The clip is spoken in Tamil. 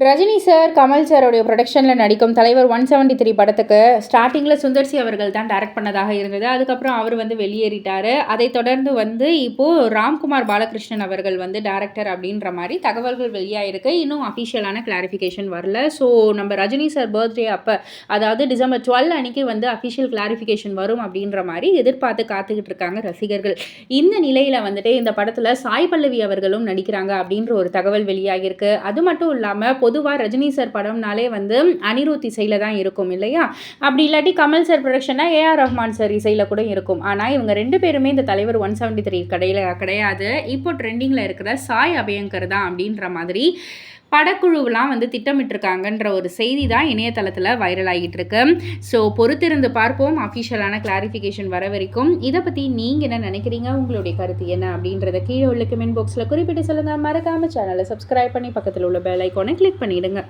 ரஜினி சார், கமல் சாரோடைய ப்ரொடக்ஷனில் நடிக்கும் தலைவர் 173 படத்துக்கு ஸ்டார்டிங்கில் சுந்தர்சி அவர்கள் தான் டைரக்ட் பண்ணதாக இருந்தது. அதுக்கப்புறம் அவர் வெளியேறிட்டார். அதை தொடர்ந்து இப்போது ராம்குமார் பாலகிருஷ்ணன் அவர்கள் டைரக்டர் அப்படின்ற மாதிரி தகவல்கள் வெளியாகிருக்கு. இன்னும் அஃபிஷியலான கிளாரிஃபிகேஷன் வரல. ஸோ நம்ம ரஜினி சார் பர்த்டே அப்போ, அதாவது டிசம்பர் 12 அன்றைக்கி அஃபிஷியல் கிளாரிஃபிகேஷன் வரும் அப்படின்ற மாதிரி எதிர்பார்த்து காத்துக்கிட்டு இருக்காங்க ரசிகர்கள். இந்த நிலையில் இந்த படத்தில் சாய் பல்லவி அவர்களும் நடிக்கிறாங்க அப்படின்ற ஒரு தகவல் வெளியாகிருக்கு. அது மட்டும் இல்லாமல் பொதுவாக ரஜினி சார் படம்னாலே அனிருத் இசையில் தான் இருக்கும் இல்லையா? அப்படி இல்லாட்டி கமல் சார் ப்ரொடக்ஷனாக ஏஆர் ரஹ்மான் சார் இசையில் கூட இருக்கும். ஆனால் இவங்க 2 பேருமே இந்த தலைவர் 173 கிடையாது. இப்போ ட்ரெண்டிங்கில் இருக்கிற சாய் அபயங்கர் தான் அப்படின்ற மாதிரி படக்குழுவெலாம் திட்டமிட்டிருக்காங்கன்ற ஒரு செய்தி தான் இணையதளத்தில் வைரல் ஆகிட்டு இருக்கு. ஸோ பொறுத்திருந்து பார்ப்போம் அஃபிஷியலான கிளாரிஃபிகேஷன் வர வரைக்கும். இதை பற்றி நீங்கள் என்ன நினைக்கிறீங்க? உங்களுடைய கருத்து என்ன அப்படின்றத கீழே உள்ள கமெண்ட் பாக்ஸில் குறிப்பிட்டு சொல்லுங்கள். மறக்காமல் சேனலை சப்ஸ்கிரைப் பண்ணி பக்கத்தில் உள்ள பெல் ஐக்கானை கிளிக் பண்ணிவிடுங்க.